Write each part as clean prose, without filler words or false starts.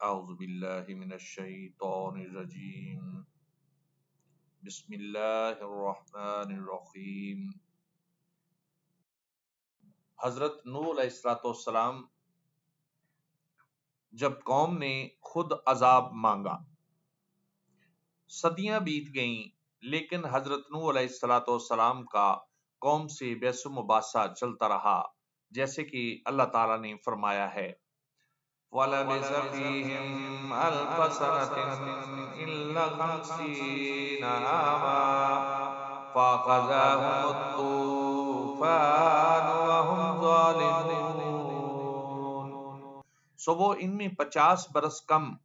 اعوذ باللہ من الشیطان الرجیم بسم اللہ الرحمن الرحیم۔ حضرت نوح علیہ السلام جب قوم نے خود عذاب مانگا، صدیاں بیت گئیں، لیکن حضرت نوح علیہ السلام کا قوم سے بحث و مباحثہ چلتا رہا، جیسے کہ اللہ تعالیٰ نے فرمایا ہے وَلَبِثَ فِيهِمْ أَلْفَ سَنَةٍ إِلَّا 50 عَامًا فَأَخَذَهُمُ الطُّوفَانُ وَهُمْ ظَالِمُونَ۔ سو وہ ان میں 50 برس کم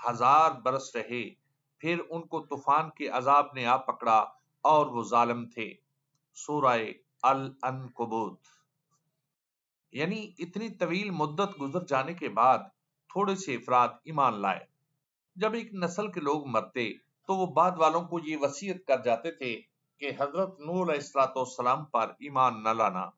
1000 برس رہے، پھر ان کو طوفان کے عذاب نے آ پکڑا اور وہ ظالم تھے۔ سورہ العنکبوت۔ یعنی اتنی طویل مدت گزر جانے کے بعد تھوڑے سے افراد ایمان لائے۔ جب ایک نسل کے لوگ مرتے تو وہ بعد والوں کو یہ وصیت کر جاتے تھے کہ حضرت نوح علیہ السلام پر ایمان نہ لانا،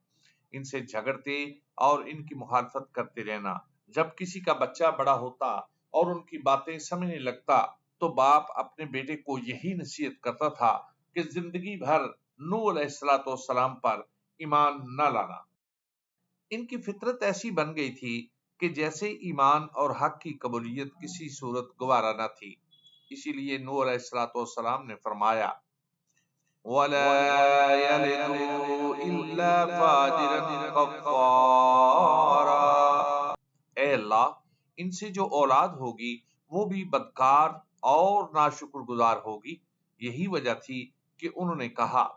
ان سے جھگڑتے اور ان کی مخالفت کرتے رہنا۔ جب کسی کا بچہ بڑا ہوتا اور ان کی باتیں سمجھنے لگتا تو باپ اپنے بیٹے کو یہی نصیحت کرتا تھا کہ زندگی بھر نوح علیہ السلام پر ایمان نہ لانا۔ ان کی فطرت ایسی بن گئی تھی کہ جیسے ایمان اور حق کی قبولیت کسی صورت گوارا نہ تھی۔ اسی لیے نوح علیہ السلام نے فرمایا وَلَا يَلِدُ إِلَّا فَاجِرًا كَفَّارًا۔ اے اللہ، ان سے جو اولاد ہوگی وہ بھی بدکار اور ناشکر گزار ہوگی۔ یہی وجہ تھی کہ انہوں نے کہا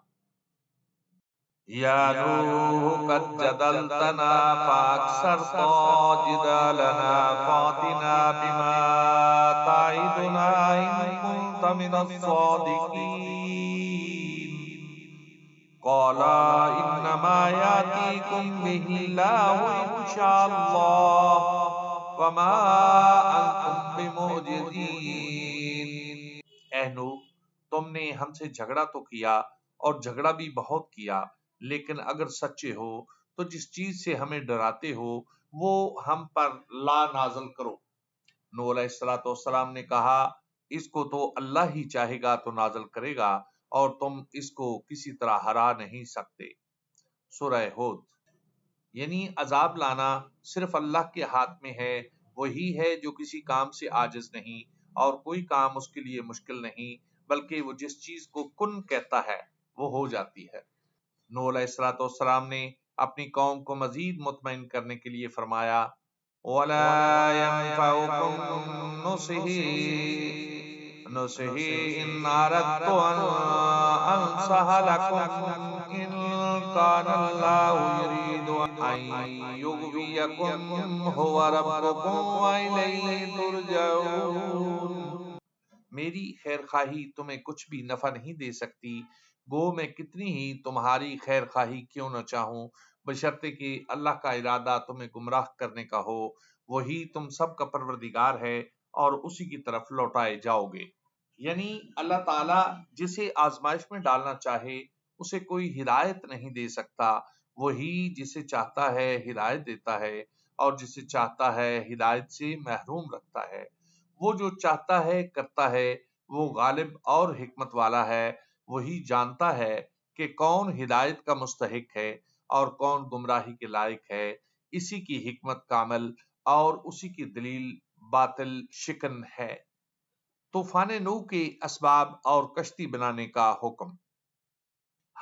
یا نوح قد جدلتنا فاکثرت جدالنا فاتنا بما تعدنا ان كنت من الصادقین۔ قال انما یاتیکم به اللہ ان شاء اللہ وما انتم بمعجزین۔ اے نوح، تم نے ہم سے جھگڑا تو کیا اور جھگڑا بھی بہت کیا، لیکن اگر سچے ہو تو جس چیز سے ہمیں ڈراتے ہو وہ ہم پر لا نازل کرو۔ نوح علیہ السلام نے کہا اس کو تو اللہ ہی چاہے گا تو نازل کرے گا اور تم اس کو کسی طرح ہرا نہیں سکتے۔ سورہ ہود۔ یعنی عذاب لانا صرف اللہ کے ہاتھ میں ہے، وہی ہے جو کسی کام سے عاجز نہیں اور کوئی کام اس کے لیے مشکل نہیں، بلکہ وہ جس چیز کو کن کہتا ہے وہ ہو جاتی ہے۔ نوح علیہ السلام نے اپنی قوم کو مزید مطمئن کرنے کے لیے فرمایا وَلَا يَنفَعُكُمْ نُصِحِي إِنْ أَرَدتُّ أَنْ أَنْصَحَ لَكُمْ إِنْ كَانَ اللَّهُ يُرِيدُ أَنْ يُغْوِيَكُمْ هُوَ رَبُّكُمْ وَإِلَيْهِ تُرْجَعُونَ۔ میری خیر خواہی تمہیں کچھ بھی نفع نہیں دے سکتی، گو میں کتنی ہی تمہاری خیر خواہی کیوں نہ چاہوں، بشرطے کہ اللہ کا ارادہ تمہیں گمراہ کرنے کا ہو۔ وہی تم سب کا پروردگار ہے اور اسی کی طرف لوٹائے جاؤ گے۔ یعنی اللہ تعالیٰ جسے آزمائش میں ڈالنا چاہے اسے کوئی ہدایت نہیں دے سکتا، وہی جسے چاہتا ہے ہدایت دیتا ہے اور جسے چاہتا ہے ہدایت سے محروم رکھتا ہے۔ وہ جو چاہتا ہے کرتا ہے، وہ غالب اور حکمت والا ہے، وہی جانتا ہے کہ کون ہدایت کا مستحق ہے اور کون گمراہی کے لائق ہے۔ اسی کی حکمت کامل اور اسی کی دلیل باطل شکن ہے۔ طوفان نوح کے اسباب اور کشتی بنانے کا حکم۔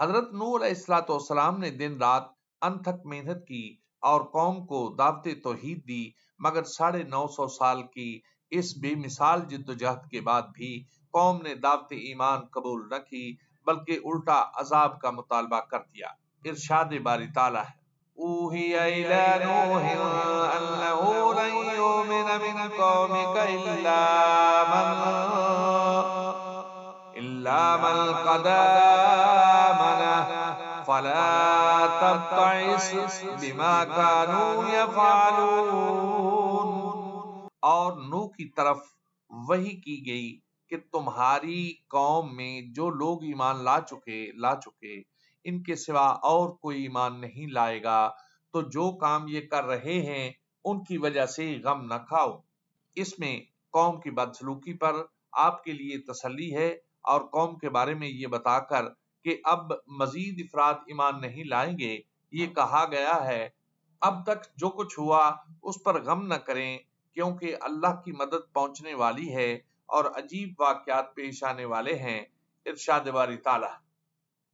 حضرت نوح علیہ السلام نے دن رات انتھک محنت کی اور قوم کو دعوت توحید دی، مگر 950 سال کی اس بے مثال جدوجہد کے بعد بھی قوم نے دعوت ایمان قبول نہ کی، بلکہ الٹا عذاب کا مطالبہ کر دیا۔ ارشاد باری تعالیٰ ہے اوحی الی نوح انہ لن یؤمن من قومک الا من قد آمن فلا تبتئس بما كانوا يفعلون۔ اور نوح کی طرف وحی کی گئی کہ تمہاری قوم میں جو لوگ ایمان لا چکے ان کے سوا اور کوئی ایمان نہیں لائے گا، تو جو کام یہ کر رہے ہیں ان کی وجہ سے غم نہ کھاؤ۔ اس میں قوم کی بدسلوکی پر آپ کے لیے تسلی ہے اور قوم کے بارے میں یہ بتا کر کہ اب مزید افراد ایمان نہیں لائیں گے یہ کہا گیا ہے اب تک جو کچھ ہوا اس پر غم نہ کریں کیونکہ اللہ کی مدد پہنچنے والی ہے اور عجیب واقعات پیش آنے والے ہیں۔ ارشاد باری تعالی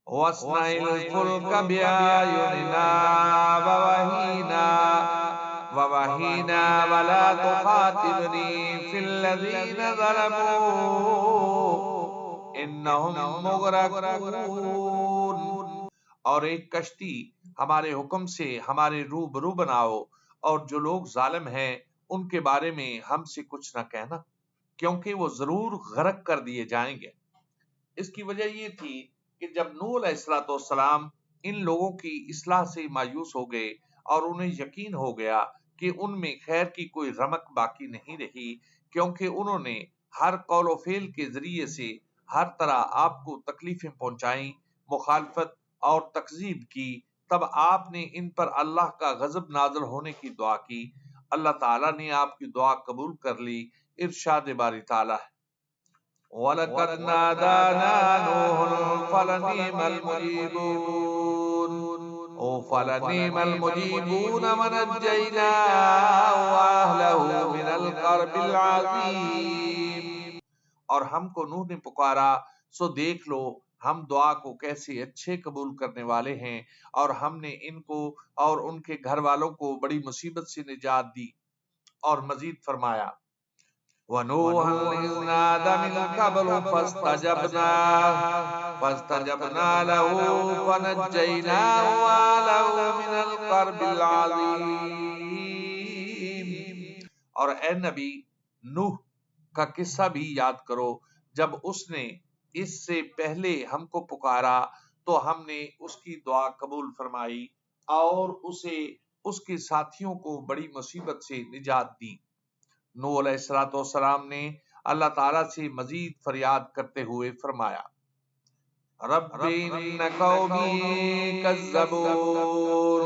وَاصْنَعِ الْفُلْكَ بِأَعْيُنِنَا وَوَحِينَا وَلَا تُخَاطِبْنِي فِي الَّذِينَ ظَلَمُوا إِنَّهُمْ مُغْرَقُونَ۔ اور ایک کشتی ہمارے حکم سے ہمارے روبرو بناؤ اور جو لوگ ظالم ہیں ان کے بارے میں ہم سے کچھ نہ کہنا کیونکہ وہ ضرور غرق کر دیے جائیں گے۔ اس کی وجہ یہ تھی کہ جب نوح علیہ السلام ان لوگوں کی اصلاح سے مایوس ہو گئے اور انہیں یقین ہو گیا کہ ان میں خیر کی کوئی رمق باقی نہیں رہی کیونکہ انہوں نے ہر قول و فعل کے ذریعے سے ہر طرح آپ کو تکلیفیں پہنچائیں، مخالفت اور تکذیب کی، تب آپ نے ان پر اللہ کا غضب نازل ہونے کی دعا کی۔ اللہ تعالیٰ نے آپ کی دعا قبول کر لی۔ ارشاد باری تعالیٰ وَلَقَدْ نَادَانَا نُوحٌ فَلَنِعْمَ الْمُجِيبُونَ فَلَنِعْمَ الْمُجِيبُونَ وَنَجَّيْنَاهُ وَأَهْلَهُ مِنَ الْكَرْبِ الْعَظِيمِ۔ اور ہم کو نوح نے پکارا سو دیکھ لو ہم دعا کو کیسے اچھے قبول کرنے والے ہیں، اور ہم نے ان کو اور ان کے گھر والوں کو بڑی مصیبت سے نجات دی۔ اور مزید فرمایا وَنُوحًا إِذْ نَادَى مِن قَبْلُ فَاسْتَجَبْنَا لَهُ فَنَجَّيْنَاهُ وَأَهْلَهُ مِنَ الْكَرْبِ الْعَظِيمِ۔ اور اے نبی نوح کا قصہ بھی یاد کرو جب اس نے اس سے پہلے ہم کو پکارا تو ہم نے اس کی دعا قبول فرمائی اور اسے اس کے ساتھیوں کو بڑی مصیبت سے نجات دی۔ نوح علیہ السلام نے اللہ تعالیٰ سے مزید فریاد کرتے ہوئے فرمایا رب ان قومی کذبون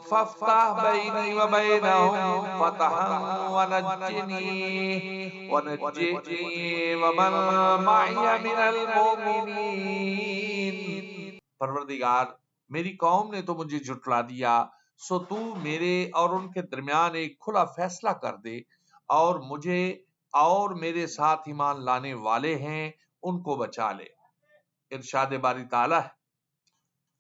فافتح بینی وبینہم فتحا ونجنی ومن معی من المؤمنین۔ پروردگار میری قوم نے تو مجھے جھٹلا دیا سو تو میرے اور ان کے درمیان ایک کھلا فیصلہ کر دے اور مجھے اور میرے ساتھ ایمان لانے والے ہیں ان کو بچا لے۔ ارشاد باری تعالیٰ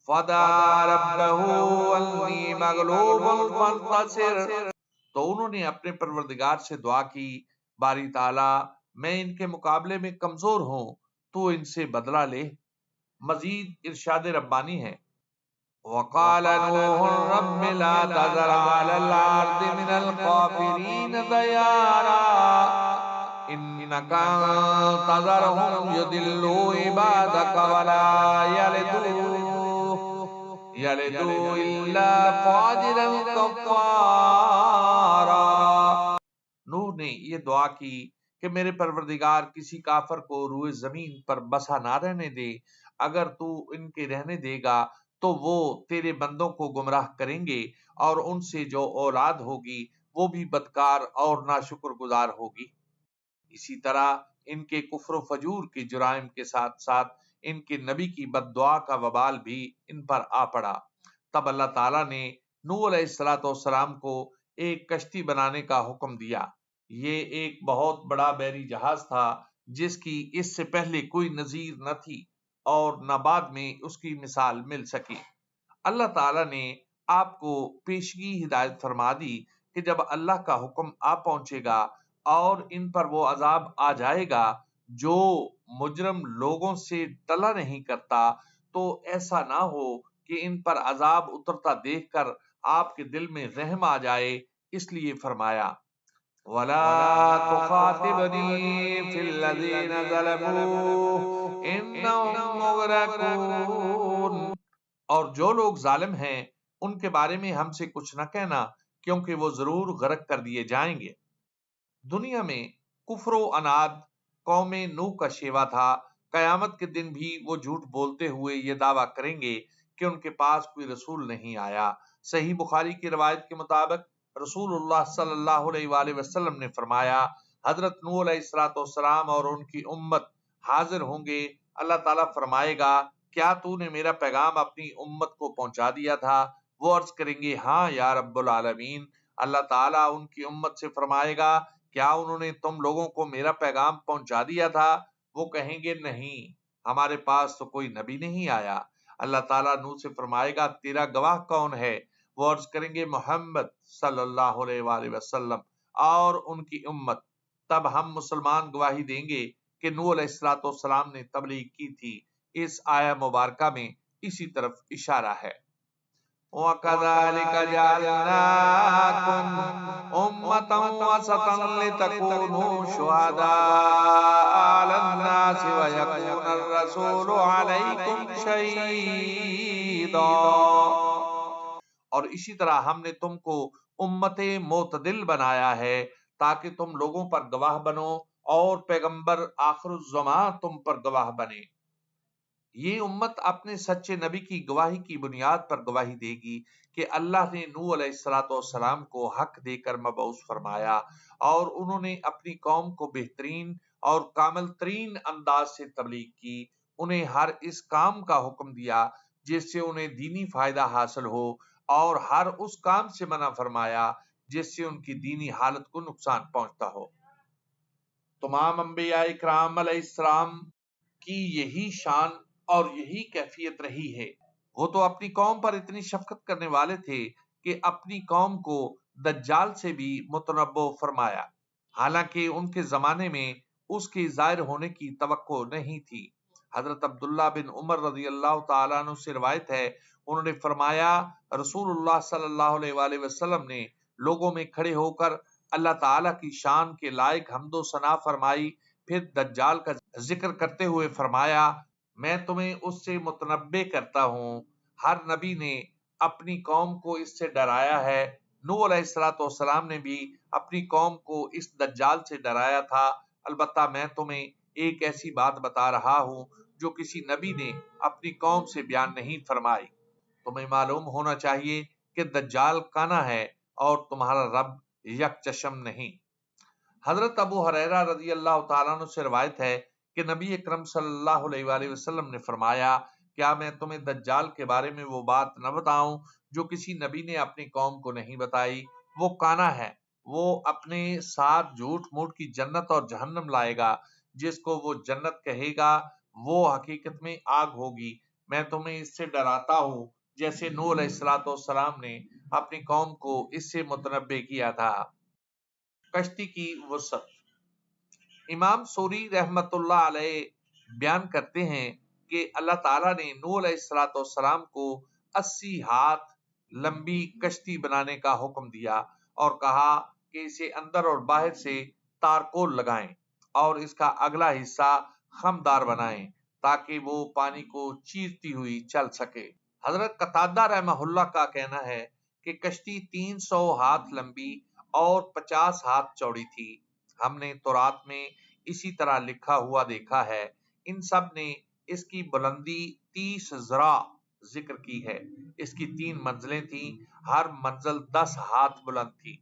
فَدَعَا رَبَّهُ أَنِّي مَغْلُوبٌ فَانتَصِرْ۔ تو انہوں نے اپنے پروردگار سے دعا کی باری تعالیٰ میں ان کے مقابلے میں کمزور ہوں تو ان سے بدلہ لے۔ مزید ارشاد ربانی ہے وَقَالَ نُوحٌ رَبِّ لَا تَذَرْ عَلَى الْأَرْضِ مِنَ الْكَافِرِينَ دَيَّارًا إِنَّكَ إِن تَذَرْهُمْ يُضِلُّوا عِبَادَكَ وَلَا يَلِدُوا إِلَّا فَاجِرًا كَفَّارًا۔ نوح نے یہ دعا کی کہ میرے پروردگار کسی کافر کو روئے زمین پر بسا نہ رہنے دے، اگر تو ان کے رہنے دے گا تو وہ تیرے بندوں کو گمراہ کریں گے اور ان سے جو اولاد ہوگی وہ بھی بدکار اور ناشکر گزار ہوگی۔ اسی طرح ان کے کفر و فجور کے جرائم کے ساتھ ساتھ ان کے نبی کی بد دعا کا وبال بھی ان پر آ پڑا۔ تب اللہ تعالیٰ نے نوح علیہ السلام کو ایک کشتی بنانے کا حکم دیا۔ یہ ایک بہت بڑا بحری جہاز تھا جس کی اس سے پہلے کوئی نظیر نہ تھی اور نہ بعد میں اس کی مثال مل سکی۔ اللہ تعالیٰ نے آپ کو پیشگی ہدایت فرما دی کہ جب اللہ کا حکم آ پہنچے گا اور ان پر وہ عذاب آ جائے گا جو مجرم لوگوں سے ٹلا نہیں کرتا تو ایسا نہ ہو کہ ان پر عذاب اترتا دیکھ کر آپ کے دل میں رحم آ جائے، اس لیے فرمایا وَلَا تُخَاطِبْنِي فِي الَّذِينَ ظَلَمُوا إِنَّهُمْ مُغْرَقُونَ۔ اور جو لوگ ظالم ہیں ان کے بارے میں ہم سے کچھ نہ کہنا کیونکہ وہ ضرور غرق کر دیے جائیں گے۔ دنیا میں کفر و عناد قوم نوح کا شیوا تھا۔ قیامت کے دن بھی وہ جھوٹ بولتے ہوئے یہ دعویٰ کریں گے کہ ان کے پاس کوئی رسول نہیں آیا۔ صحیح بخاری کی روایت کے مطابق رسول اللہ صلی اللہ علیہ وآلہ وسلم نے فرمایا حضرت نوح علیہ السلام اور ان کی امت حاضر ہوں گے، اللہ تعالیٰ فرمائے گا کیا تو نے میرا پیغام اپنی امت کو پہنچا دیا تھا؟ وہ عرض کریں گے ہاں یا رب العالمین۔ اللہ تعالیٰ ان کی امت سے فرمائے گا کیا انہوں نے تم لوگوں کو میرا پیغام پہنچا دیا تھا؟ وہ کہیں گے نہیں، ہمارے پاس تو کوئی نبی نہیں آیا۔ اللہ تعالیٰ نوح سے فرمائے گا تیرا گواہ کون ہے؟ وہ عرض کریں گے محمد صلی اللہ علیہ وآلہ وسلم اور ان کی امت۔ تب ہم مسلمان گواہی دیں گے کہ نوح علیہ السلام نے تبلیغ کی تھی۔ اس آیہ مبارکہ میں اسی طرف اشارہ ہے۔ وَكَذَلِكَ جَعَلْنَاكُمْ أُمَّةً وَسَطًا لِتَكُونُوا شُهَدَاءَ عَلَى النَّاسِ وَيَكُونَ الرَّسُولُ عَلَيْكُمْ شَهِيدًا۔ اور اسی طرح ہم نے تم کو امت معتدل بنایا ہے تاکہ تم لوگوں پر گواہ بنو اور پیغمبر آخر الزمان تم پر گواہ بنے۔ یہ امت اپنے سچے نبی کی گواہی کی بنیاد پر گواہی دے گی کہ اللہ نے نوح علیہ السلام کو حق دے کر مبعوث فرمایا اور انہوں نے اپنی قوم کو بہترین اور کامل ترین انداز سے تبلیغ کی، انہیں ہر اس کام کا حکم دیا جس سے انہیں دینی فائدہ حاصل ہو اور ہر اس کام سے منع فرمایا جس سے ان کی دینی حالت کو نقصان پہنچتا ہو۔ تمام انبیاء اکرام علیہ السلام کی یہی شان اور یہی کیفیت رہی ہے۔ وہ تو اپنی قوم پر اتنی شفقت کرنے والے تھے کہ اپنی قوم کو دجال سے بھی متنبع فرمایا، حالانکہ ان کے زمانے میں اس کے ظاہر ہونے کی توقع نہیں تھی۔ حضرت عبداللہ بن عمر رضی اللہ تعالیٰ عنہ سے روایت ہے، انہوں نے فرمایا رسول اللہ صلی اللہ علیہ وآلہ وسلم نے لوگوں میں کھڑے ہو کر اللہ تعالیٰ کی شان کے لائق حمد و ثنا فرمائی، پھر دجال کا ذکر کرتے ہوئے فرمایا میں تمہیں اس سے متنبع کرتا ہوں، ہر نبی نے اپنی قوم کو اس سے ڈرایا ہے، نوح علیہ السلام نے بھی اپنی قوم کو اس دجال سے ڈرایا تھا، البتہ میں تمہیں ایک ایسی بات بتا رہا ہوں جو کسی نبی نے اپنی قوم سے بیان نہیں فرمائی۔ تمہیں معلوم ہونا چاہیے کہ دجال کانا ہے اور تمہارا رب یک چشم نہیں۔ حضرت ابو ہریرہ رضی اللہ تعالیٰ عنہ سے روایت ہے کہ نبی اکرم صلی اللہ علیہ وآلہ وسلم نے فرمایا کیا میں تمہیں دجال کے بارے میں وہ بات نہ بتاؤں جو کسی نبی نے اپنی قوم کو نہیں بتائی؟ وہ کانا ہے، وہ اپنے ساتھ جھوٹ موٹ کی جنت اور جہنم لائے گا، جس کو وہ جنت کہے گا وہ حقیقت میں آگ ہوگی۔ میں تمہیں اس سے ڈراتا ہوں جیسے نوح علیہ السلام نے اپنی قوم کو اس سے متنبع کیا تھا۔ کشتی کی وسعت۔ امام سوری رحمت اللہ علیہ بیان کرتے ہیں کہ اللہ تعالیٰ نے نوح علیہ السلام کو 80 ہاتھ لمبی کشتی بنانے کا حکم دیا اور کہا کہ اسے اندر اور باہر سے تارکول لگائیں اور اس کا اگلا حصہ خمدار بنائیں تاکہ وہ پانی کو چیرتی ہوئی چل سکے۔ حضرت قتادہ رحمہ اللہ کا کہنا ہے کہ کشتی 300 ہاتھ لمبی اور 50 ہاتھ چوڑی تھی۔ ہم نے تورات میں اسی طرح لکھا ہوا دیکھا ہے۔ ان سب نے اس کی بلندی 30 ذراع ذکر کی ہے۔ اس کی 3 منزلیں تھیں، ہر منزل 10 ہاتھ بلند تھی۔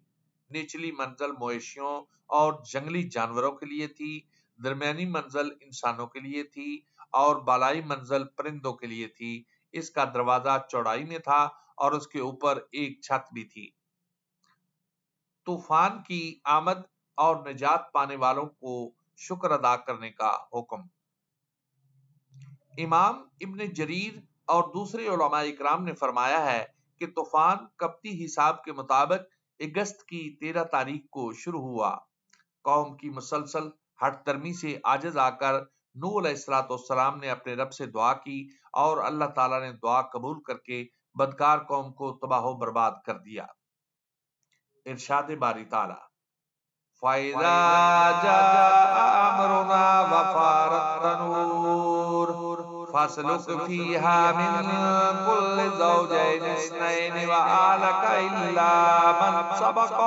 نچلی منزل مویشیوں اور جنگلی جانوروں کے لیے تھی، درمیانی منزل انسانوں کے لیے تھی اور بالائی منزل پرندوں کے لیے تھی۔ اس کا دروازہ چوڑائی میں تھا اور اس کے اوپر ایک چھت بھی تھی۔ طوفان کی آمد اور نجات پانے والوں کو شکر ادا کرنے کا حکم۔ امام ابن جریر اور دوسرے علماء اکرام نے فرمایا ہے کہ طوفان قبطی حساب کے مطابق اگست کی 13 تاریخ کو شروع ہوا۔ قوم کی مسلسل ہٹ درمی سے عاجز آ کر نوح علیہ السلام نے اپنے رب سے دعا کی اور اللہ تعالیٰ نے دعا قبول کر کے بدکار قوم کو تباہ و برباد کر دیا۔ ارشاد باری تعالیٰ فَإِذَا جَاءَ أَمْرُنَا وَفَارَ التَّنُورُ فَاسْلُكْ فِيهَا مِن كُلِّ زَوْجَيْنِ اثْنَيْنِ وَأَهْلَكَ إِلَّا مَن سَبَقَ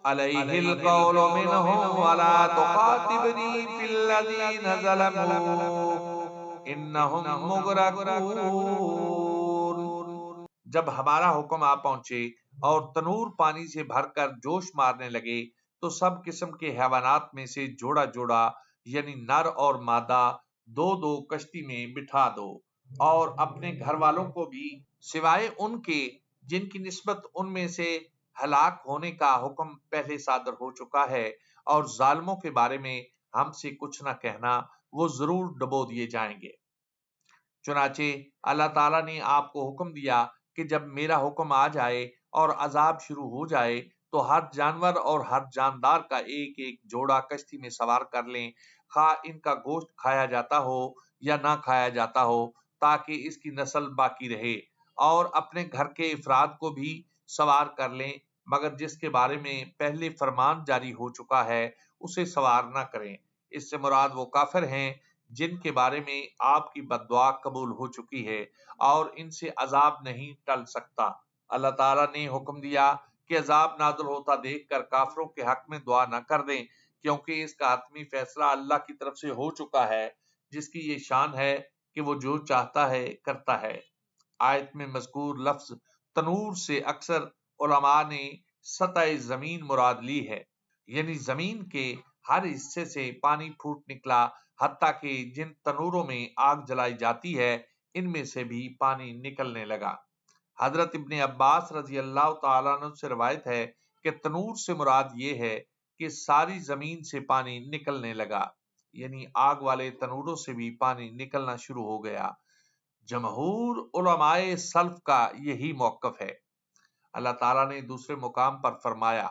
عَلَيْهِ الْقَوْلُ مِنْهُمْ وَلَا تُخَاطِبْنِي فِي الَّذِينَ ظَلَمُوا إِنَّهُمْ مُغْرَقُونَ۔ جب ہمارا حکم آ پہنچے اور تنور پانی سے بھر کر جوش مارنے لگے تو سب قسم کے حیوانات میں سے جوڑا جوڑا یعنی نر اور مادہ دو دو کشتی میں بٹھا دو، اور اپنے گھر والوں کو بھی سوائے ان کے جن کی نسبت ان میں سے ہلاک ہونے کا حکم پہلے صادر ہو چکا ہے، اور ظالموں کے بارے میں ہم سے کچھ نہ کہنا، وہ ضرور ڈبو دیے جائیں گے۔ چنانچہ اللہ تعالیٰ نے آپ کو حکم دیا کہ جب میرا حکم آ جائے اور عذاب شروع ہو جائے تو ہر جانور اور ہر جاندار کا ایک ایک جوڑا کشتی میں سوار کر لیں، خواہ ان کا گوشت کھایا جاتا ہو یا نہ کھایا جاتا ہو، تاکہ اس کی نسل باقی رہے، اور اپنے گھر کے افراد کو بھی سوار کر لیں، مگر جس کے بارے میں پہلے فرمان جاری ہو چکا ہے اسے سوار نہ کریں۔ اس سے مراد وہ کافر ہیں جن کے بارے میں آپ کی بد دعا قبول ہو چکی ہے اور ان سے عذاب نہیں ٹل سکتا۔ اللہ تعالیٰ نے حکم دیا کہ عذاب نازل ہوتا دیکھ کر کافروں کے حق میں دعا نہ کر دیں، کیونکہ اس کا حتمی فیصلہ اللہ کی طرف سے ہو چکا ہے، جس کی یہ شان ہے کہ وہ جو چاہتا ہے کرتا ہے۔ آیت میں مذکور لفظ تنور سے اکثر علماء نے سطح زمین مراد لی ہے، یعنی زمین کے ہر حصے سے پانی پھوٹ نکلا، حتیٰ کہ جن تنوروں میں آگ جلائی جاتی ہے ان میں سے بھی پانی نکلنے لگا۔ حضرت ابن عباس رضی اللہ تعالیٰ عنہ سے روایت ہے کہ تنور سے مراد یہ ہے کہ ساری زمین سے پانی نکلنے لگا، یعنی آگ والے تنوروں سے بھی پانی نکلنا شروع ہو گیا۔ جمہور علماء سلف کا یہی موقف ہے۔ اللہ تعالیٰ نے دوسرے مقام پر فرمایا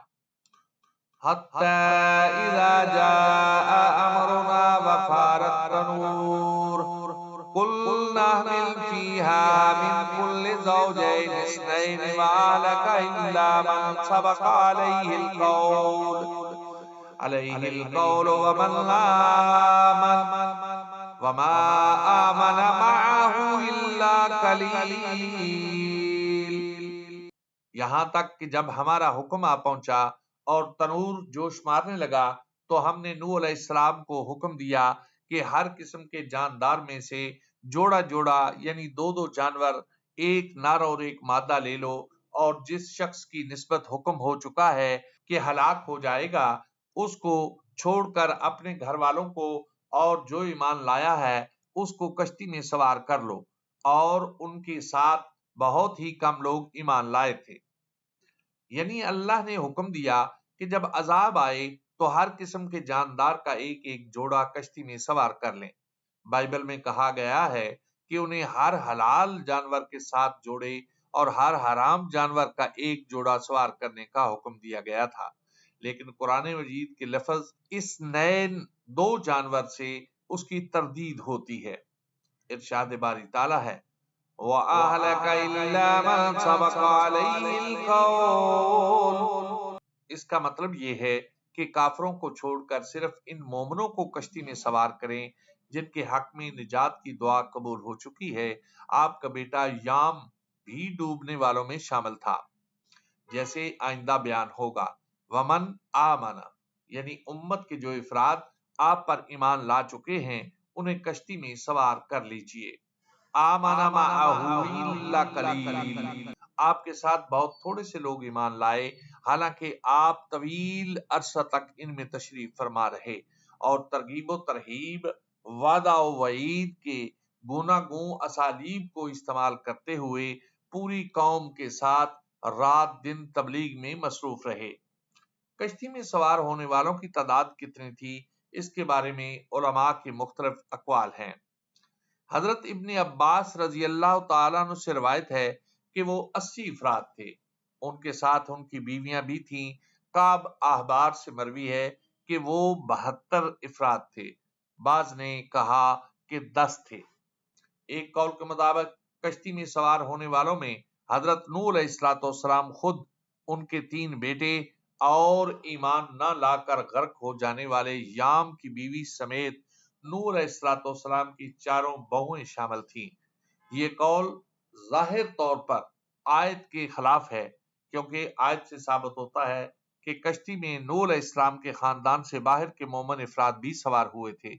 حَتَّى إِذَا جَاءَ أَمْرُنَا وَفَارَ التَّنُورُ قُلْنَا احْمِلْ فِيهَا مِنْ كُلِّ زَوْجَيْنِ اثْنَيْنِ وَأَهْلَكَ إِلَّا مَنْ سَبَقَ عَلَيْهِ الْقَوْلُ وَمَنْ آمَنَ وَمَا آمَنَ مَعَهُ إِلَّا قَلِيلٌ۔ یہاں تک کہ جب ہمارا حکم آ پہنچا اور تنور جوش مارنے لگا تو ہم نے نوح علیہ السلام کو حکم دیا کہ ہر قسم کے جاندار میں سے جوڑا جوڑا یعنی دو دو جانور، ایک نر اور ایک مادہ لے لو، اور جس شخص کی نسبت حکم ہو چکا ہے کہ ہلاک ہو جائے گا اس کو چھوڑ کر اپنے گھر والوں کو اور جو ایمان لایا ہے اس کو کشتی میں سوار کر لو، اور ان کے ساتھ بہت ہی کم لوگ ایمان لائے تھے۔ یعنی اللہ نے حکم دیا کہ جب عذاب آئے تو ہر قسم کے جاندار کا ایک ایک جوڑا کشتی میں سوار کر لیں۔ بائبل میں کہا گیا ہے کہ انہیں ہر حلال جانور کے ساتھ جوڑے اور ہر حرام جانور کا ایک جوڑا سوار کرنے کا حکم دیا گیا تھا، لیکن قرآن مجید کے لفظ اس نئے دو جانور سے اس کی تردید ہوتی ہے۔ ارشاد باری تعالیٰ ہے وَأَهْلَكَ إِلَّا مَنْ سَبَقَ عَلَيْهِ الْقَوْلُ۔ اس کا مطلب یہ ہے کہ کافروں کو چھوڑ کر صرف ان مومنوں کو کشتی میں سوار کریں جن کے حق میں نجات کی دعا قبول ہو چکی ہے۔ آپ کا بیٹا یام بھی ڈوبنے والوں میں شامل تھا، جیسے آئندہ بیان ہوگا۔ ومن آمن یعنی امت کے جو افراد آپ پر ایمان لا چکے ہیں انہیں کشتی میں سوار کر لیجئے۔ آمن معہ الا قلیل، آپ کے ساتھ بہت تھوڑے سے لوگ ایمان لائے، حالانکہ آپ طویل عرصہ تک ان میں تشریف فرما رہے اور ترغیب و ترہیب، وعدہ و وعید کے گوناگوں اسالیب کو استعمال کرتے ہوئے پوری قوم کے ساتھ رات دن تبلیغ میں مصروف رہے۔ کشتی میں سوار ہونے والوں کی تعداد کتنی تھی اس کے بارے میں علماء کے مختلف اقوال ہیں۔ حضرت ابن عباس رضی اللہ تعالیٰ عنہ سے روایت ہے کہ وہ 80 افراد تھے، ان کے ساتھ ان کی بیویاں بھی تھیں۔ کعب احبار سے مروی ہے کہ وہ 72 افراد تھے، بعض نے کہا کہ 10 تھے۔ ایک قول کے مطابق کشتی میں سوار ہونے والوں میں حضرت نوح علیہ السلام خود، ان کے 3 بیٹے اور ایمان نہ لا کر غرق ہو جانے والے یام کی بیوی سمیت نوح علیہ السلام کی 4 بہویں شامل تھیں۔ یہ قول ظاہر طور پر آیت کے خلاف ہے، کیونکہ آیت سے ثابت ہوتا ہے کہ کشتی میں نوح علیہ السلام کے خاندان سے باہر کے مومن افراد بھی سوار ہوئے تھے،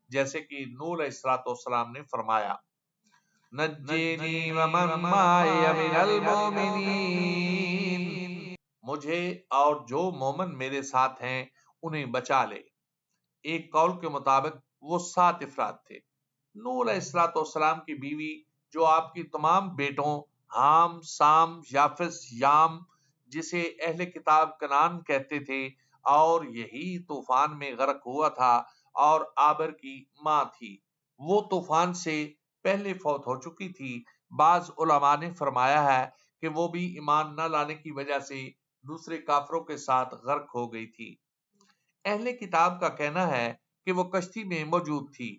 جیسے کہ نوح علیہ السلام نے فرمایا نجینی ومن معی من المؤمنین، مجھے اور جو مومن میرے ساتھ ہیں انہیں بچا لے۔ ایک قول کے مطابق وہ 7 افراد تھے۔ نوح علیہ السلام کی بیوی جو آپ کی تمام بیٹوں حام، سام، یافس، یام جسے اہل کتاب کنعان کہتے تھے اور یہی طوفان میں غرق ہوا تھا اور آبر کی ماں تھی، وہ طوفان سے پہلے فوت ہو چکی تھی۔ بعض علماء نے فرمایا ہے کہ وہ بھی ایمان نہ لانے کی وجہ سے دوسرے کافروں کے ساتھ غرق ہو گئی تھی۔ اہل کتاب کا کہنا ہے کہ وہ کشتی میں موجود تھی،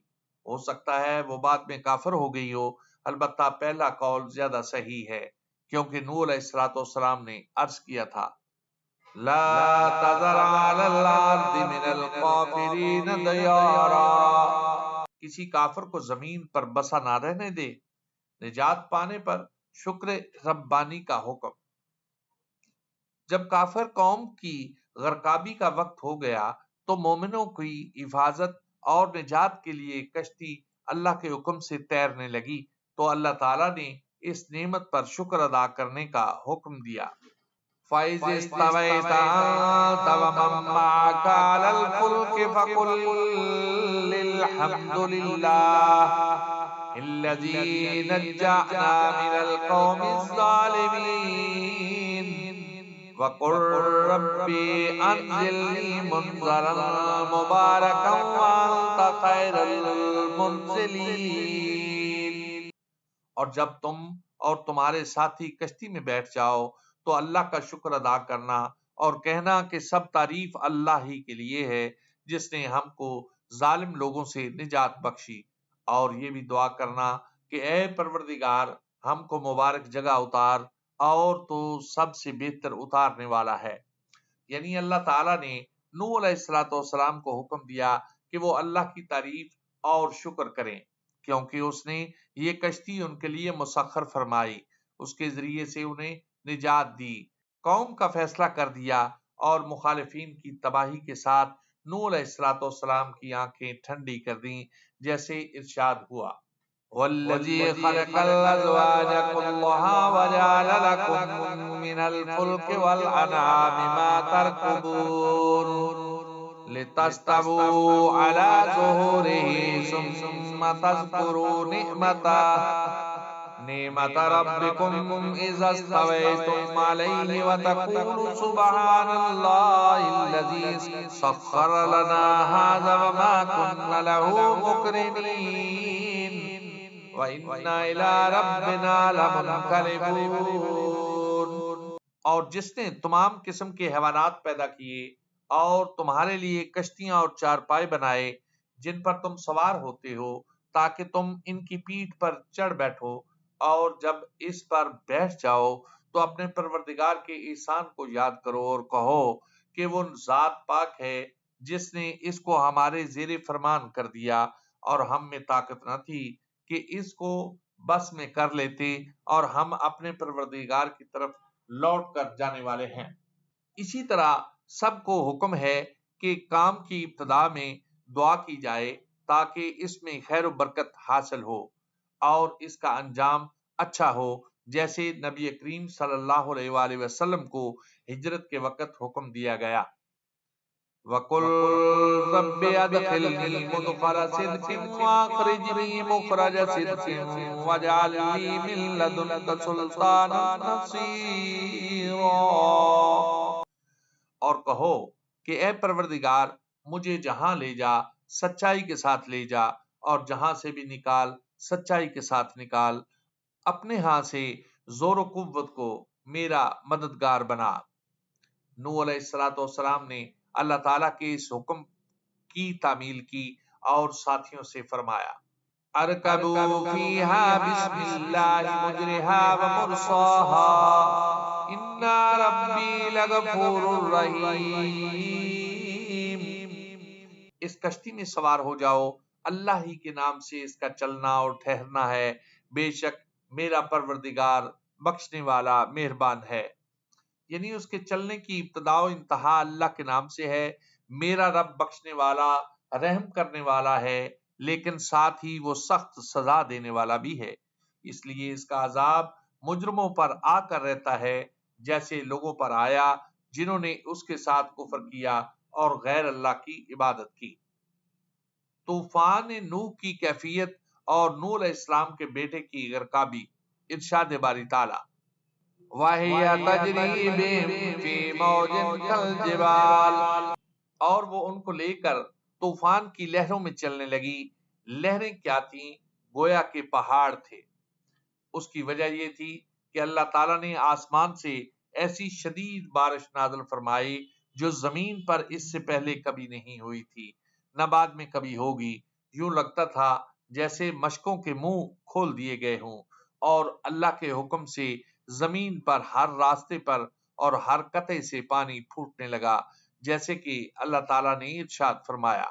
ہو سکتا ہے وہ بعد میں کافر ہو گئی ہو، البتہ پہلا قول زیادہ صحیح ہے، کیونکہ نوح علیہ السلام نے عرض کیا تھا لا تذر علی الارض من الکافرین دیارا، کسی کافر کو زمین پر بسا نہ رہنے دے۔ نجات پانے پر شکر ربانی کا حکم۔ جب کافر قوم کی غرقابی کا وقت ہو گیا تو مومنوں کی حفاظت اور نجات کے لیے کشتی اللہ کے حکم سے تیرنے لگی تو اللہ تعالیٰ نے اس نعمت پر شکر ادا کرنے کا حکم دیا۔ فَإِذِ اسْتَوَيْتَ أَنْتَ وَمَن مَّعَكَ عَلَى الْفُلْكِ فَقُلِ الْحَمْدُ لِلَّهِ الَّذِي نَجَّانَا مِنَ الْقَوْمِ الظَّالِمِينَ وَقُلْ رَبِّ أَنزِلْنِي مُنزَلًا مُبَارَكًا وَأَنْتَ خَيْرُ الْمُنزِلِينَ۔ اور جب تم اور تمہارے ساتھی کشتی میں بیٹھ جاؤ تو اللہ کا شکر ادا کرنا اور کہنا کہ سب تعریف اللہ ہی کے لیے ہے جس نے ہم کو ظالم لوگوں سے نجات بخشی، اور یہ بھی دعا کرنا کہ اے پروردگار ہم کو مبارک جگہ اتار اور تو سب سے بہتر اتارنے والا ہے۔ یعنی اللہ تعالیٰ نے نوح علیہ السلام کو حکم دیا کہ وہ اللہ کی تعریف اور شکر کریں، کیونکہ اس نے یہ کشتی ان کے لیے مسخر فرمائی، اس کے ذریعے سے انہیں نجات دی، قوم کا فیصلہ کر دیا اور مخالفین کی تباہی کے ساتھ نوح علیہ السلام کی آنکھیں ٹھنڈی کر دیں، جیسے ارشاد ہوا وَالَّذِي خَلَقَ الْأَزْوَاجَ كُلَّهَا وَجَعَلَ لَكُم مِّنَ الْفُلْكِ وَالْأَنْعَامِ مَا تَرْكُبُونَ لِتَسْتَوُوا عَلَى ظُهُورِهِ ثُمَّ تَذْكُرُوا نِعْمَةَ رَبِّكُمْ إِذَا اسْتَوَيْتُمْ عَلَيْهِ وَتَقُولُوا سُبْحَانَ اللَّهِ الَّذِي سَخَّرَ لَنَا هَٰذَا وَمَا كُنَّا لَهُ مُقْرِنِينَ وَإِنَّا إِلَىٰ رَبِّنَا لَمُنقَلِبُونَ۔ اور جس نے تمام قسم کے حیوانات پیدا کیے اور تمہارے لیے کشتیاں اور چارپائے بنائے جن پر تم سوار ہوتے ہو تاکہ تم ان کی پیٹھ پر چڑھ بیٹھو، اور جب اس پر بیٹھ جاؤ تو اپنے پروردگار کے احسان کو یاد کرو اور کہو کہ وہ ذات پاک ہے جس نے اس کو ہمارے زیر فرمان کر دیا اور ہم میں طاقت نہ تھی کہ اس کو بس میں کر لیتے، اور ہم اپنے پروردگار کی طرف لوٹ کر جانے والے ہیں۔ اسی طرح سب کو حکم ہے کہ کام کی ابتدا میں دعا کی جائے تاکہ اس میں خیر و برکت حاصل ہو اور اس کا انجام اچھا ہو، جیسے نبی کریم صلی اللہ علیہ وآلہ وسلم کو ہجرت کے وقت حکم دیا گیا وَقُلْ رَبِّ أَدْخِلْنِي مُدْخَلَ صِدْقٍ وَأَخْرِجْنِي مُخْرَجَ صِدْقٍ وَاجْعَل لِّي مِن لَّدُنكَ سُلْطَانًا نَّصِيرًا۔ اور کہو کہ اے پروردگار مجھے جہاں لے جا سچائی کے ساتھ لے جا، اور جہاں سے بھی نکال سچائی کے ساتھ نکال، اپنے ہاں سے زور و قوت کو میرا مددگار بنا۔ نوح علیہ السلام نے اللہ تعالیٰ کے اس حکم کی تعمیل کی اور ساتھیوں سے فرمایا ارکبوا فیہا بسم اللہ مجرہا ومرساہا ان ربی لغفور رحیم۔ اس کشتی میں سوار ہو جاؤ، اللہ ہی کے نام سے اس کا چلنا اور ٹھہرنا ہے، بے شک میرا پروردگار بخشنے والا مہربان ہے۔ یعنی اس کے چلنے کی ابتدا و انتہا اللہ کے نام سے ہے۔ میرا رب بخشنے والا رحم کرنے والا ہے، لیکن ساتھ ہی وہ سخت سزا دینے والا بھی ہے۔ اس لیے اس کا عذاب مجرموں پر آ کر رہتا ہے جیسے لوگوں پر آیا جنہوں نے اس کے ساتھ کفر کیا اور غیر اللہ کی عبادت کی۔ طوفان نوح کی کیفیت اور نوح علیہ السلام کے بیٹے کی غرقابی۔ ارشاد باری تعالی وَهِيَ تَجْرِي بِهِمْ فِي مَوْجٍ كَالْجِبَالِ، اور وہ ان کو لے کر طوفان کی لہروں میں چلنے لگی۔ لہریں کیا تھیں؟ گویا کے پہاڑ تھے۔ اس کی وجہ یہ تھی کہ اللہ تعالیٰ نے آسمان سے ایسی شدید بارش نازل فرمائی جو زمین پر اس سے پہلے کبھی نہیں ہوئی تھی، نہ بعد میں کبھی ہوگی۔ یوں لگتا تھا جیسے مشکوں کے منہ کھول دیے گئے ہوں، اور اللہ کے حکم سے زمین پر ہر راستے پر اور ہر قطعے سے پانی پھوٹنے لگا، جیسے کہ اللہ تعالیٰ نے ارشاد فرمایا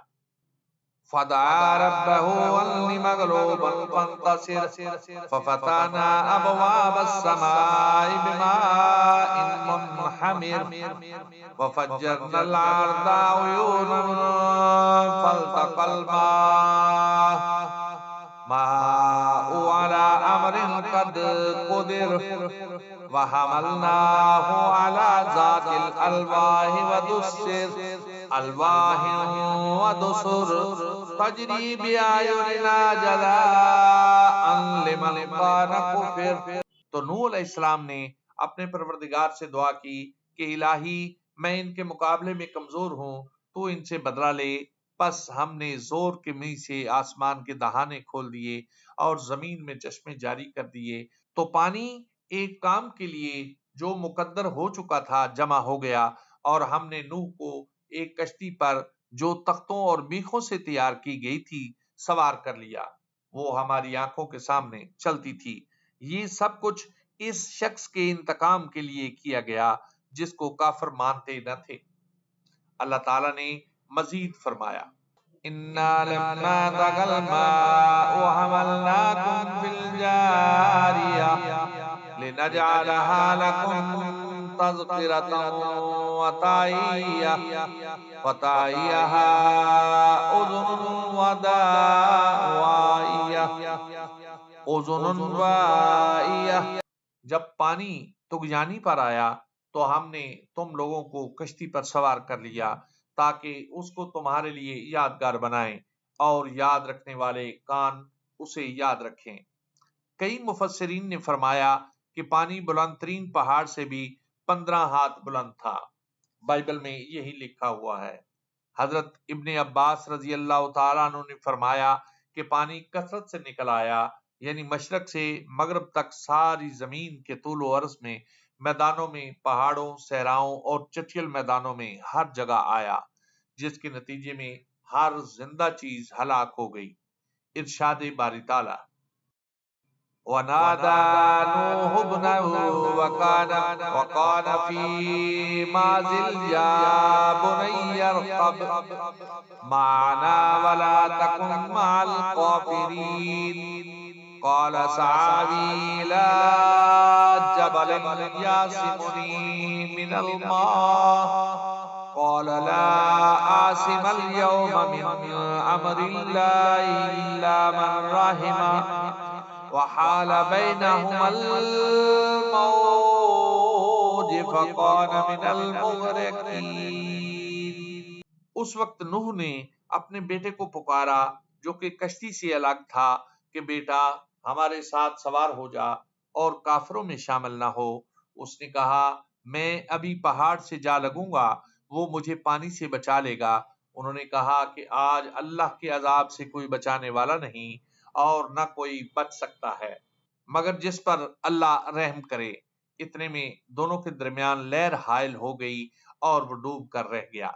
فَدَعَا رَبَّهُ أَنِّ مَغْلُوبٌ فَانتَصِرْ فَفَتَحْنَا أَبْوَابَ السَّمَاءِ بِمَاءٍ مُنْهَمِرٍ وَفَجَّرْنَا الْأَرْضَ عُيُونًا فَالْتَقَى الْمَاءُ عَلَى أَمْرٍ قَدْ قُدِرَ وَحَمَلْنَاهُ عَلَى ذَاتِ أَلْوَاحٍ وَدُسُرٍ تَجْرِي بِأَعْيُنِنَا جَزَاءً لِمَنْ كَانَ كُفِرَ۔ تو نوح علیہ السلام نے اپنے پروردگار سے دعا کی کہ الہی میں ان کے مقابلے میں کمزور ہوں، تو ان سے بدلہ لے۔ پس ہم نے زور کے منہ سے آسمان کے دہانے کھول دیے اور زمین میں چشمے جاری کر دیے، تو پانی ایک کام کے لیے جو مقدر ہو چکا تھا جمع ہو گیا، اور ہم نے نوح کو ایک کشتی پر جو تختوں اور میخوں سے تیار کی گئی تھی سوار کر لیا، وہ ہماری آنکھوں کے سامنے چلتی تھی۔ یہ سب کچھ اس شخص کے انتقام کے لیے کیا گیا جس کو کافر مانتے نہ تھے۔ اللہ تعالیٰ نے مزید فرمایا اِنَّا لَمَّا طَغَى الْمَاءُ حَمَلْنَاكُمْ فِي الْجَارِيَةِ لِنَجْعَلَهَا لَكُمْ تَذْكِرَةً وَتَعِيَهَا أُذُنٌ وَاعِيَةٌ۔ جب پانی طغیانی پر آیا تو ہم نے تم لوگوں کو کشتی پر سوار کر لیا تاکہ اس کو تمہارے لیے یادگار بنائیں اور یاد رکھنے والے کان اسے یاد رکھیں۔ کئی مفسرین نے فرمایا کہ پانی بلند ترین پہاڑ سے بھی 15 ہاتھ بلند تھا۔ بائبل میں یہی لکھا ہوا ہے۔ حضرت ابن عباس رضی اللہ تعالیٰ عنہ نے فرمایا کہ پانی کثرت سے نکل آیا، یعنی مشرق سے مغرب تک ساری زمین کے طول و عرض میں، میدانوں میں، پہاڑوں، صحراؤں اور چٹیل میدانوں میں ہر جگہ آیا، جس کے نتیجے میں ہر زندہ چیز ہلاک ہو گئی۔ ارشاد باری تعالی وَنَادَى نُوحُ ابْنَهُ وَقَالَ فِي مَعْزِلٍ يَا بُنَيَّ ارْكَبْ مَعَنَا وَلَا تَكُن مَعَ الْكَافِرِينَ قَالَ سَآوِي إِلَىٰ جَبَلٍ يَعْصِمُنِي مِنَ الْمَاءِ قَالَ لَا عَاصِمَ الْيَوْمَ مِنْ أَمْرِ اللَّهِ إِلَّا مَنْ رَحِمَ وحال بينهما الموج فكان من المغرقين۔ اس وقت نوح نے اپنے بیٹے کو پکارا جو کہ کشتی سے الگ تھا کہ بیٹا ہمارے ساتھ سوار ہو جا اور کافروں میں شامل نہ ہو۔ اس نے کہا میں ابھی پہاڑ سے جا لگوں گا، وہ مجھے پانی سے بچا لے گا۔ انہوں نے کہا کہ آج اللہ کے عذاب سے کوئی بچانے والا نہیں اور نہ کوئی بچ سکتا ہے مگر جس پر اللہ رحم کرے۔ اتنے میں دونوں کے درمیان لہر حائل ہو گئی اور وہ ڈوب کر رہ گیا۔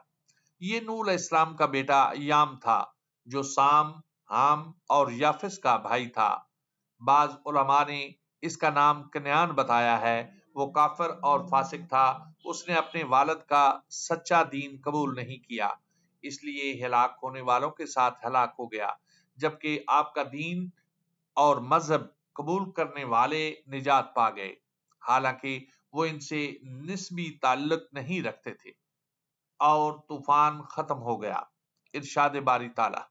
یہ نوح علیہ السلام کا بیٹا یام تھا جو سام، حام اور یافس کا بھائی تھا۔ بعض علماء نے اس کا نام کنعان بتایا ہے۔ وہ کافر اور فاسق تھا، اس نے اپنے والد کا سچا دین قبول نہیں کیا، اس لیے ہلاک ہونے والوں کے ساتھ ہلاک ہو گیا، جبکہ آپ کا دین اور مذہب قبول کرنے والے نجات پا گئے، حالانکہ وہ ان سے نسبی تعلق نہیں رکھتے تھے۔ اور طوفان ختم ہو گیا۔ ارشاد باری تعالی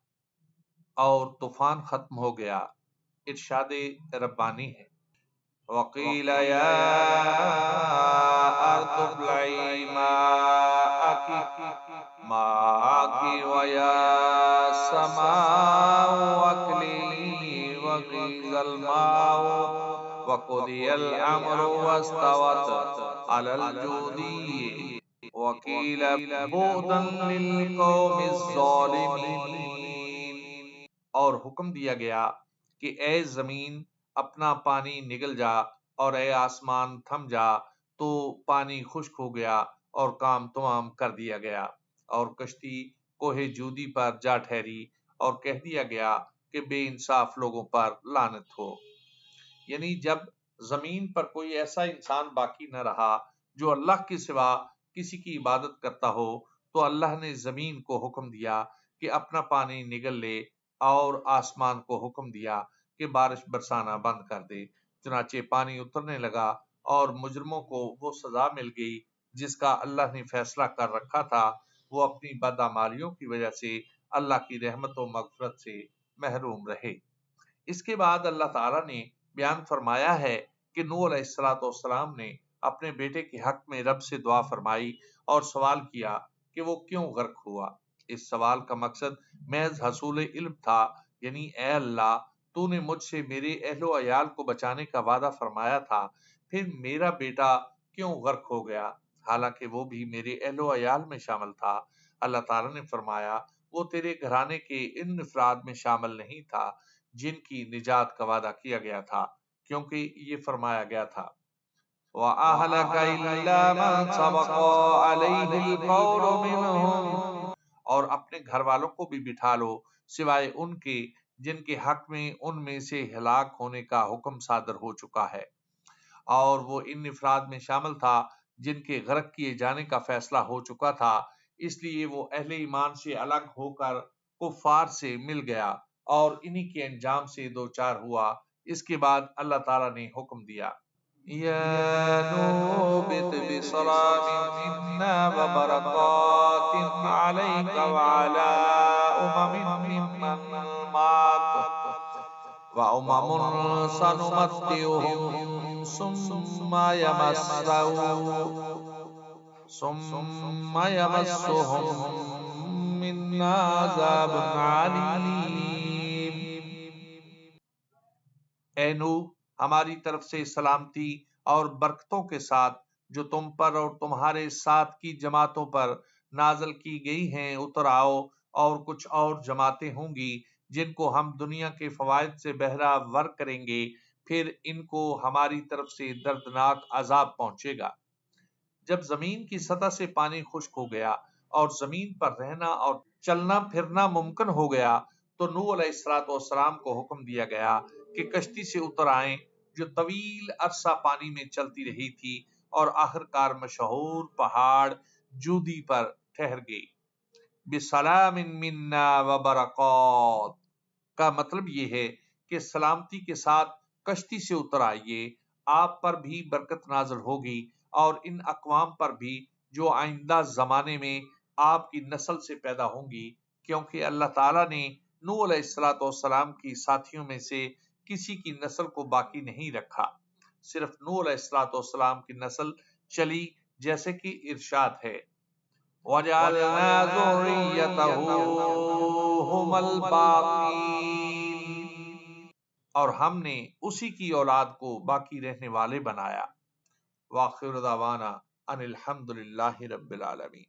اور طوفان ختم ہو گیا۔ ارشاد ربانی ہے۔ وَقِيلَ يَا أَرْضُ ابْلَعِي مَاءَكِ وَيَا سَمَاءُ أَقْلِعِي وَغِيضَ الْمَاءُ وَقُضِيَ الْأَمْرُ وَاسْتَوَتْ عَلَى الْجُودِيِّ وَقِيلَ بُعْدًا لِلْقَوْمِ الظَّالِمِينَ۔ اور حکم دیا گیا کہ اے زمین اپنا پانی نگل جا اور اے آسمان تھم جا، تو پانی خشک ہو گیا اور کام تمام کر دیا گیا، اور کشتی کوہ جودی پر جا ٹھہری، اور کہہ دیا گیا کہ بے انصاف لوگوں پر لعنت ہو۔ یعنی جب زمین پر کوئی ایسا انسان باقی نہ رہا جو اللہ کے سوا کسی کی عبادت کرتا ہو، تو اللہ نے زمین کو حکم دیا کہ اپنا پانی نگل لے، اور آسمان کو حکم دیا کہ بارش برسانا بند کر دے۔ چنانچہ پانی اترنے لگا اور مجرموں کو وہ سزا مل گئی جس کا اللہ نے فیصلہ کر رکھا تھا۔ وہ اپنی بدعمالیوں کی وجہ سے اللہ کی رحمت و مغفرت سے محروم رہے۔ اس کے بعد اللہ تعالیٰ نے بیان فرمایا ہے کہ نوح علیہ السلام نے اپنے بیٹے کے حق میں رب سے دعا فرمائی اور سوال کیا کہ وہ کیوں غرق ہوا۔ اس سوال کا مقصد محض حصول علم تھا، یعنی اے اللہ، تو نے مجھ سے میرے اہل و عیال کو بچانے کا وعدہ فرمایا تھا، پھر میرا بیٹا کیوں غرق ہو گیا، حالانکہ وہ بھی میرے اہل و عیال میں شامل تھا۔ اللہ تعالیٰ نے فرمایا وہ تیرے گھرانے کے ان افراد میں شامل نہیں تھا جن کی نجات کا وعدہ کیا گیا تھا، کیونکہ یہ فرمایا گیا تھا وَأَهْلَكَ إِلَّا مَنْ سَبَقَ عَلَيْهِ الْقَوْلُ مِنْهُمْ، اور اپنے گھر والوں کو بھی بٹھا لو سوائے ان کے جن کے حق میں ان میں سے ہلاک ہونے کا حکم صادر ہو چکا ہے۔ اور وہ ان افراد میں شامل تھا جن کے غرق کیے جانے کا فیصلہ ہو چکا تھا، اس لیے وہ اہل ایمان سے الگ ہو کر کفار سے مل گیا اور انہی کے انجام سے دوچار ہوا۔ اس کے بعد اللہ تعالیٰ نے حکم دیا یا نوح اهبط بسلام منا وبرکات علیک وعلی ممن معک وأمم سنمتعهم ثم يمسهم منا عذاب علیم۔ اے نوح، ہماری طرف سے سلامتی اور برکتوں کے ساتھ جو تم پر اور تمہارے ساتھ کی جماعتوں پر نازل کی گئی ہیں اتر آؤ، اور کچھ اور جماعتیں ہوں گی جن کو ہم دنیا کے فوائد سے بہرہ ور کریں گے، پھر ان کو ہماری طرف سے دردناک عذاب پہنچے گا۔ جب زمین کی سطح سے پانی خشک ہو گیا اور زمین پر رہنا اور چلنا پھرنا ممکن ہو گیا، تو نوح علیہ السلام کو حکم دیا گیا کہ کشتی سے اتر آئیں، جو طویل عرصہ پانی میں چلتی رہی تھی اور آخرکار مشہور پہاڑ جودی پر ٹھہر گئی۔ بسلام منا وبرکات کا مطلب یہ ہے کہ سلامتی کے ساتھ کشتی سے اتر آئیے، آپ پر بھی برکت نازل ہوگی اور ان اقوام پر بھی جو آئندہ زمانے میں آپ کی نسل سے پیدا ہوں گی، کیونکہ اللہ تعالیٰ نے نوح علیہ السلام کی ساتھیوں میں سے کسی کی نسل کو باقی نہیں رکھا، صرف نوح علیہ السلام کی نسل چلی، جیسے کہ ارشاد ہے وَجَعَلْنَا ذُرِّيَّتَهُ هُمُ الْبَاقِينَ، اور ہم نے اسی کی اولاد کو باقی رہنے والے بنایا۔ وآخر دعوانا ان الحمد للہ رب العالمین۔